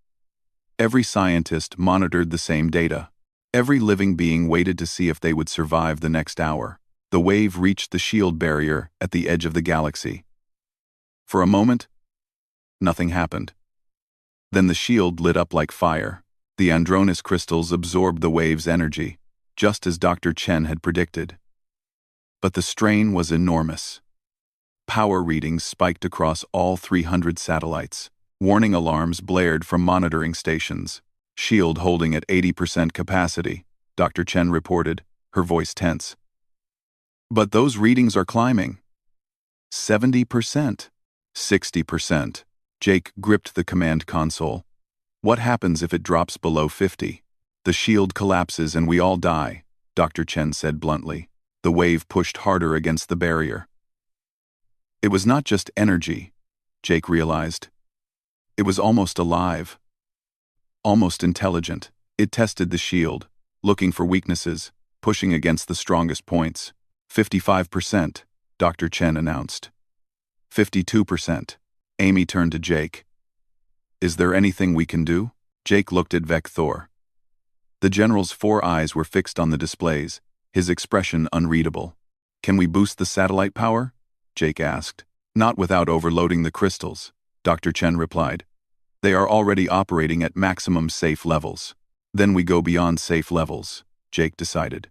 A: Every scientist monitored the same data. Every living being waited to see if they would survive the next hour. The wave reached the shield barrier at the edge of the galaxy. For a moment, nothing happened. Then the shield lit up like fire. The Andronis crystals absorbed the wave's energy, just as Dr. Chen had predicted. But the strain was enormous. Power readings spiked across all 300 satellites. Warning alarms blared from monitoring stations. "Shield holding at 80% capacity," Dr. Chen reported, her voice tense. "But those readings are climbing." 70%. 60%. Jake gripped the command console. "What happens if it drops below 50? "The shield collapses and we all die," Dr. Chen said bluntly. The wave pushed harder against the barrier. It was not just energy, Jake realized. It was almost alive. Almost intelligent. It tested the shield, looking for weaknesses, pushing against the strongest points. 55%, Dr. Chen announced. 52%. Amy turned to Jake. "Is there anything we can do?" Jake looked at Vector. The general's 4 eyes were fixed on the displays, his expression unreadable. "Can we boost the satellite power?" Jake asked. "Not without overloading the crystals," Dr. Chen replied. "They are already operating at maximum safe levels." "Then we go beyond safe levels," Jake decided.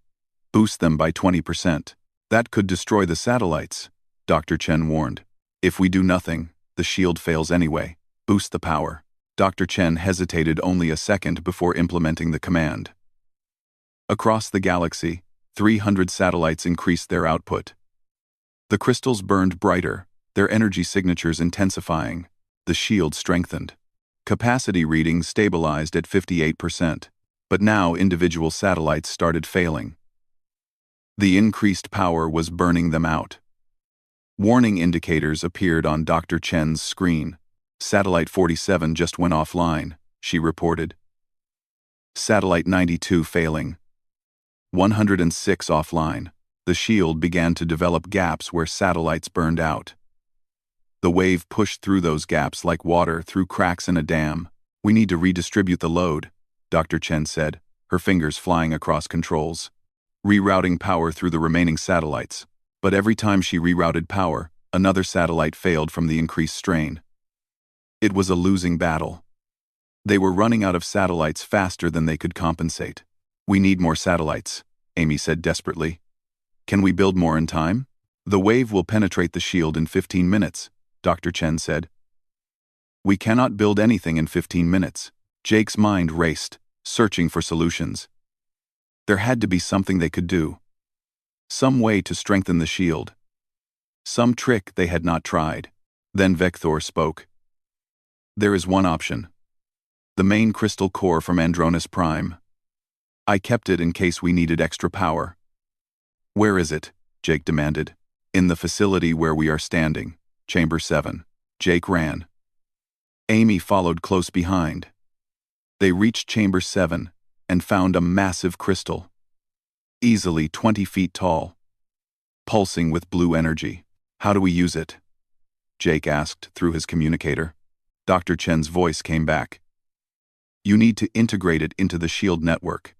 A: "Boost them by 20%. That could destroy the satellites," Dr. Chen warned. "If we do nothing, the shield fails anyway. Boost the power." Dr. Chen hesitated only a second before implementing the command. Across the galaxy, 300 satellites increased their output. The crystals burned brighter, their energy signatures intensifying. The shield strengthened. Capacity readings stabilized at 58%, but now individual satellites started failing. The increased power was burning them out. Warning indicators appeared on Dr. Chen's screen. Satellite 47 just went offline, she reported. Satellite 92 failing. 106 offline. The shield began to develop gaps where satellites burned out. The wave pushed through those gaps like water through cracks in a dam. We need to redistribute the load, Dr. Chen said, her fingers flying across controls. Rerouting power through the remaining satellites. But every time she rerouted power, another satellite failed from the increased strain. It was a losing battle. They were running out of satellites faster than they could compensate. We need more satellites, Amy said desperately. Can we build more in time? The wave will penetrate the shield in 15 minutes, Dr. Chen said. We cannot build anything in 15 minutes. Jake's mind raced, searching for solutions. There had to be something they could do. Some way to strengthen the shield. Some trick they had not tried. Then Vector spoke. There is one option. The main crystal core from Andronis Prime. I kept it in case we needed extra power. Where is it? Jake demanded. In the facility where we are standing. Chamber 7. Jake ran. Amy followed close behind. They reached Chamber 7 and found a massive crystal. Easily 20 feet tall. Pulsing with blue energy. How do we use it? Jake asked through his communicator. Dr. Chen's voice came back. You need to integrate it into the shield network.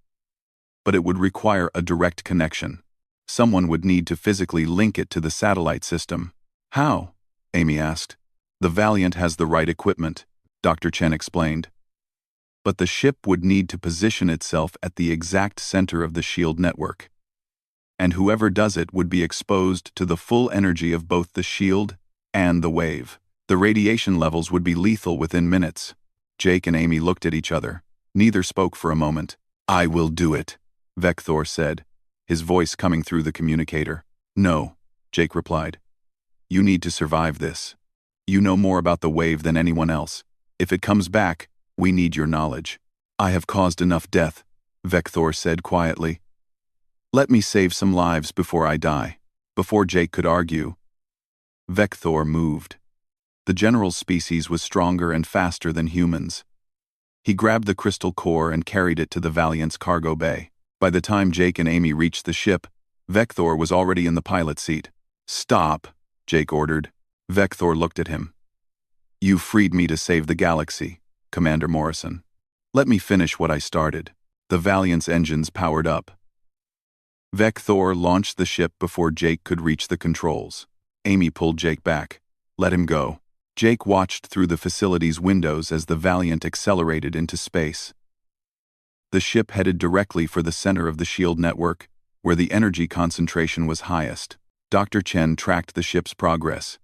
A: But it would require a direct connection. Someone would need to physically link it to the satellite system. How? Amy asked. The Valiant has the right equipment, Dr. Chen explained. But the ship would need to position itself at the exact center of the shield network. And whoever does it would be exposed to the full energy of both the shield and the wave. The radiation levels would be lethal within minutes. Jake and Amy looked at each other. Neither spoke for a moment. I will do it, Vector said, his voice coming through the communicator. No, Jake replied. You need to survive this. You know more about the wave than anyone else. If it comes back, we need your knowledge. I have caused enough death, Vector said quietly. Let me save some lives before I die. Before Jake could argue, Vector moved. The general's species was stronger and faster than humans. He grabbed the crystal core and carried it to the Valiant's cargo bay. By the time Jake and Amy reached the ship, Vector was already in the pilot seat. Stop, Jake ordered. Vector looked at him. You freed me to save the galaxy, Commander Morrison. Let me finish what I started. The Valiant's engines powered up. Vector launched the ship before Jake could reach the controls. Amy pulled Jake back. Let him go. Jake watched through the facility's windows as the Valiant accelerated into space. The ship headed directly for the center of the shield network, where the energy concentration was highest. Dr. Chen tracked the ship's progress.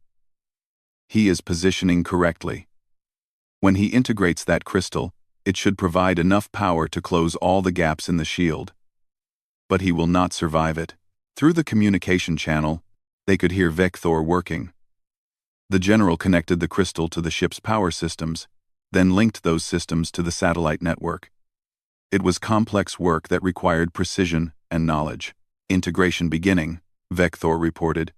A: He is positioning correctly. When he integrates that crystal, it should provide enough power to close all the gaps in the shield. But he will not survive it. Through the communication channel, they could hear Vector working. The general connected the crystal to the ship's power systems, then linked those systems to the satellite network. It was complex work that required precision and knowledge. Integration beginning, Vector reported.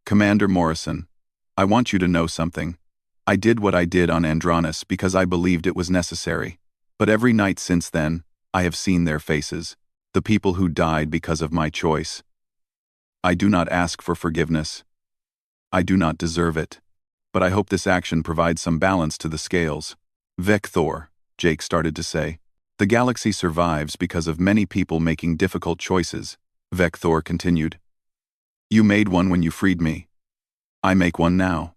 A: Commander Morrison, I want you to know something. I did what I did on Andronis because I believed it was necessary. But every night since then, I have seen their faces, the people who died because of my choice. I do not ask for forgiveness. I do not deserve it. But I hope this action provides some balance to the scales. Vector, Jake started to say. The galaxy survives because of many people making difficult choices, Vector continued. You made one when you freed me. I make one now.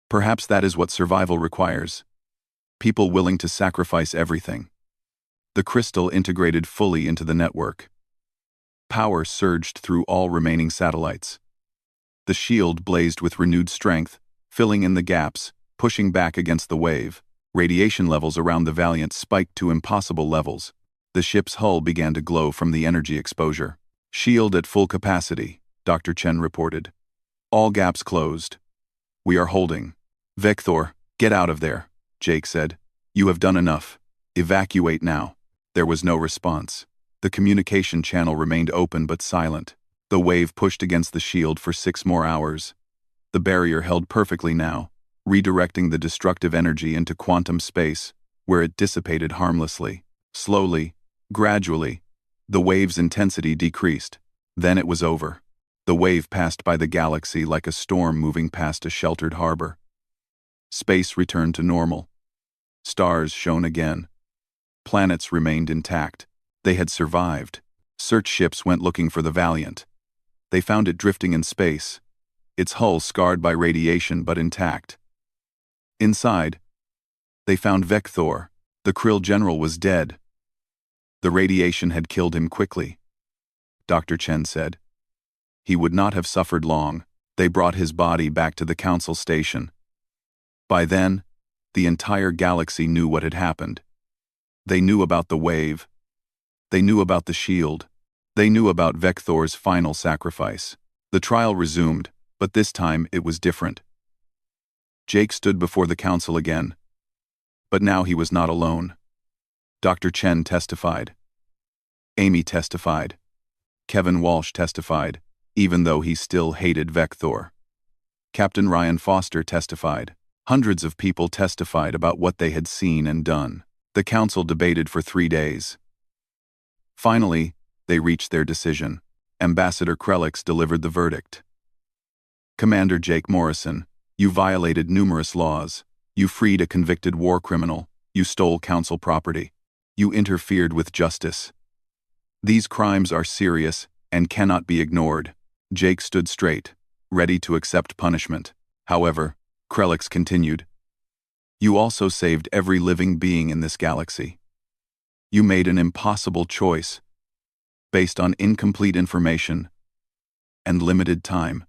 A: Perhaps that is what survival requires. People willing to sacrifice everything. The crystal integrated fully into the network. Power surged through all remaining satellites. The shield blazed with renewed strength, filling in the gaps, pushing back against the wave. Radiation levels around the Valiant spiked to impossible levels. The ship's hull began to glow from the energy exposure. "Shield at full capacity," Dr. Chen reported. "All gaps closed. We are holding." "Vector, get out of there," Jake said. "You have done enough. Evacuate now." There was no response. The communication channel remained open but silent. The wave pushed against the shield for 6 more hours. The barrier held perfectly now, redirecting the destructive energy into quantum space, where it dissipated harmlessly. Slowly, gradually, the wave's intensity decreased. Then it was over. The wave passed by the galaxy like a storm moving past a sheltered harbor. Space returned to normal. Stars shone again. Planets remained intact. They had survived. Search ships went looking for the Valiant. They found it drifting in space, its hull scarred by radiation but intact. Inside, they found Vector. The Krill general was dead. The radiation had killed him quickly, Dr. Chen said. He would not have suffered long. They brought his body back to the council station. By then, the entire galaxy knew what had happened. They knew about the wave. They knew about the shield. They knew about Vector's final sacrifice. The trial resumed, but this time it was different. Jake stood before the council again. But now he was not alone. Dr. Chen testified. Amy testified. Kevin Walsh testified, even though he still hated Vector. Captain Ryan Foster testified. Hundreds of people testified about what they had seen and done. The council debated for 3 days. Finally, they reached their decision. Ambassador Krelix delivered the verdict. "Commander Jake Morrison, you violated numerous laws. You freed a convicted war criminal. You stole council property. You interfered with justice. These crimes are serious and cannot be ignored." Jake stood straight, ready to accept punishment. However, Krelix continued, "You also saved every living being in this galaxy. You made an impossible choice, based on incomplete information and limited time.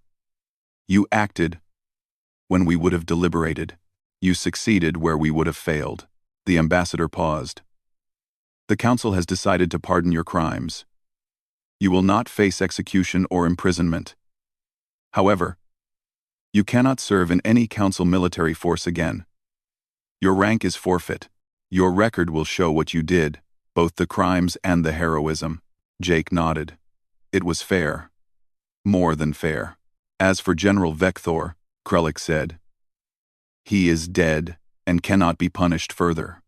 A: You acted when we would have deliberated. You succeeded where we would have failed." The ambassador paused. "The council has decided to pardon your crimes. You will not face execution or imprisonment. However, you cannot serve in any council military force again. Your rank is forfeit. Your record will show what you did, both the crimes and the heroism." Jake nodded. It was fair. More than fair. "As for General Vector," Krelix said, "he is dead and cannot be punished further.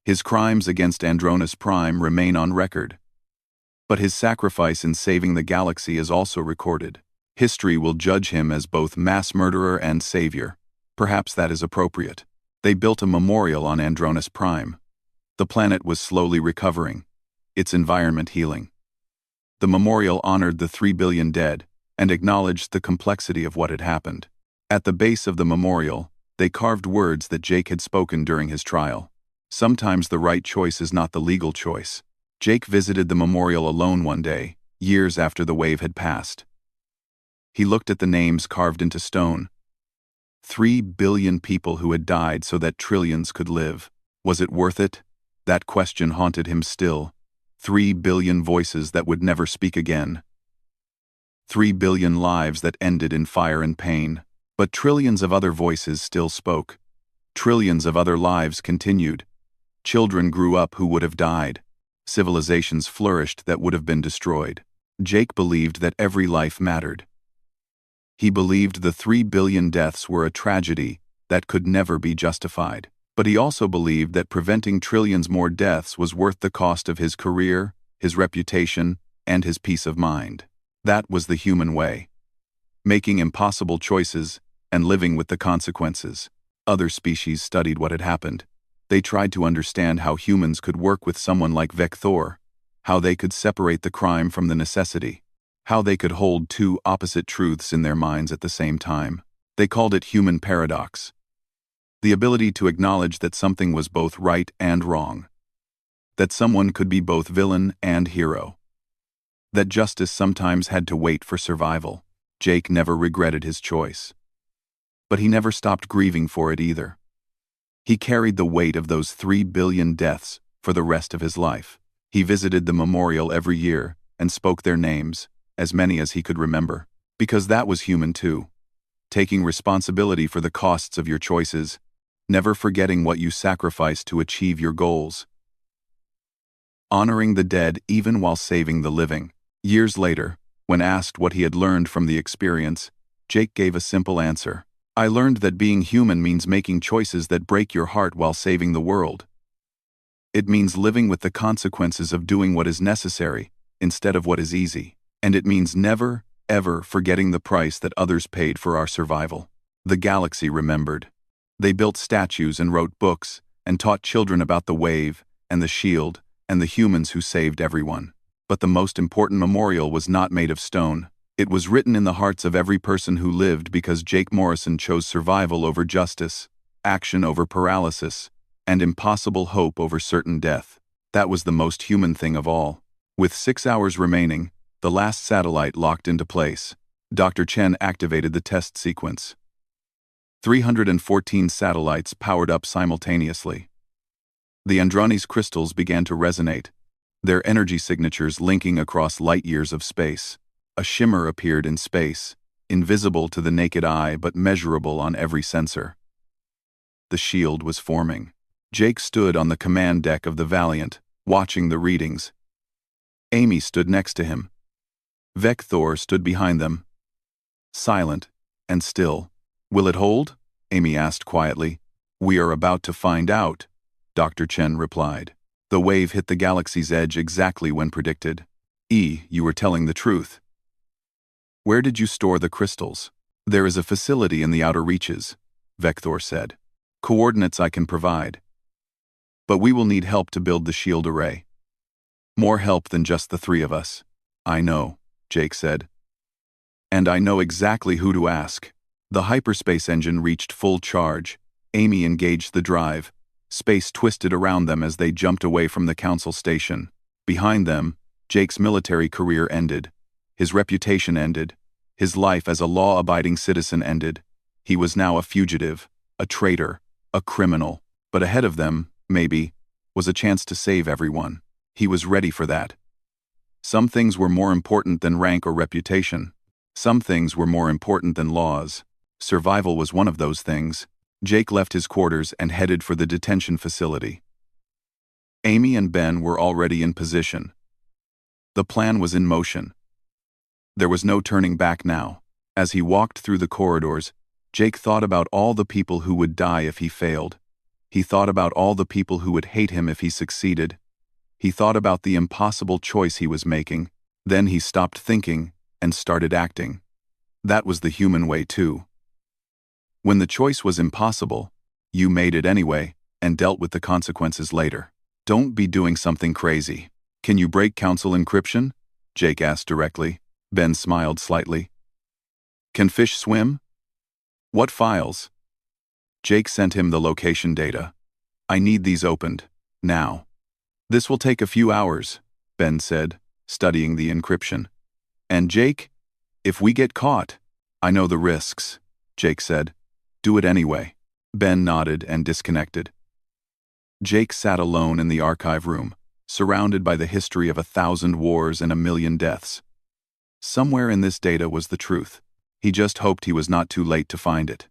A: His crimes against Andronis Prime remain on record. But his sacrifice in saving the galaxy is also recorded. History will judge him as both mass murderer and savior. Perhaps that is appropriate." They built a memorial on Andronis Prime. The planet was slowly recovering, its environment healing. The memorial honored the 3 billion dead and acknowledged the complexity of what had happened. At the base of the memorial, they carved words that Jake had spoken during his trial. "Sometimes the right choice is not the legal choice." Jake visited the memorial alone one day, years after the wave had passed. He looked at the names carved into stone. 3 billion people who had died so that trillions could live. Was it worth it? That question haunted him still. 3 billion voices that would never speak again. 3 billion lives that ended in fire and pain. But trillions of other voices still spoke. Trillions of other lives continued. Children grew up who would have died. Civilizations flourished that would have been destroyed. Jake believed that every life mattered. He believed the 3 billion deaths were a tragedy that could never be justified. But he also believed that preventing trillions more deaths was worth the cost of his career, his reputation, and his peace of mind. That was the human way. Making impossible choices and living with the consequences. Other species studied what had happened. They tried to understand how humans could work with someone like Vector, how they could separate the crime from the necessity, how they could hold two opposite truths in their minds at the same time. They called it human paradox. The ability to acknowledge that something was both right and wrong. That someone could be both villain and hero. That justice sometimes had to wait for survival. Jake never regretted his choice. But he never stopped grieving for it either. He carried the weight of those 3 billion deaths for the rest of his life. He visited the memorial every year and spoke their names, as many as he could remember, because that was human too. Taking responsibility for the costs of your choices, never forgetting what you sacrificed to achieve your goals. Honoring the dead even while saving the living. Years later, when asked what he had learned from the experience, Jake gave a simple answer. I learned that being human means making choices that break your heart while saving the world. It means living with the consequences of doing what is necessary instead of what is easy. And it means never, ever forgetting the price that others paid for our survival. The galaxy remembered. They built statues and wrote books and taught children about the wave and the shield and the humans who saved everyone. But the most important memorial was not made of stone. It was written in the hearts of every person who lived because Jake Morrison chose survival over justice, action over paralysis, and impossible hope over certain death. That was the most human thing of all. With 6 hours remaining, the last satellite locked into place. Dr. Chen activated the test sequence. 314 satellites powered up simultaneously. The Androni's crystals began to resonate, their energy signatures linking across light years of space. A shimmer appeared in space, invisible to the naked eye but measurable on every sensor. The shield was forming. Jake stood on the command deck of the Valiant, watching the readings. Amy stood next to him. Vector stood behind them, silent and still. Will it hold? Amy asked quietly. We are about to find out, Dr. Chen replied. The wave hit the galaxy's edge exactly when predicted. You were telling the truth. Where did you store the crystals? There is a facility in the outer reaches, Vector said. Coordinates I can provide. But we will need help to build the shield array. More help than just the 3 of us. I know, Jake said. And I know exactly who to ask. The hyperspace engine reached full charge. Amy engaged the drive. Space twisted around them as they jumped away from the council station. Behind them, Jake's military career ended. His reputation ended. His life as a law-abiding citizen ended. He was now a fugitive, a traitor, a criminal. But ahead of them, maybe, was a chance to save everyone. He was ready for that. Some things were more important than rank or reputation. Some things were more important than laws. Survival was one of those things. Jake left his quarters and headed for the detention facility. Amy and Ben were already in position. The plan was in motion. There was no turning back now. As he walked through the corridors, Jake thought about all the people who would die if he failed. He thought about all the people who would hate him if he succeeded. He thought about the impossible choice he was making. Then he stopped thinking and started acting. That was the human way too. When the choice was impossible, you made it anyway and dealt with the consequences later. Don't be doing something crazy. Can you break council encryption? Jake asked directly. Ben smiled slightly. Can fish swim? What files? Jake sent him the location data. I need these opened, now. This will take a few hours, Ben said, studying the encryption. And Jake, if we get caught, I know the risks, Jake said. Do it anyway. Ben nodded and disconnected. Jake sat alone in the archive room, surrounded by the history of 1,000 wars and 1,000,000 deaths. Somewhere in this data was the truth. He just hoped he was not too late to find it.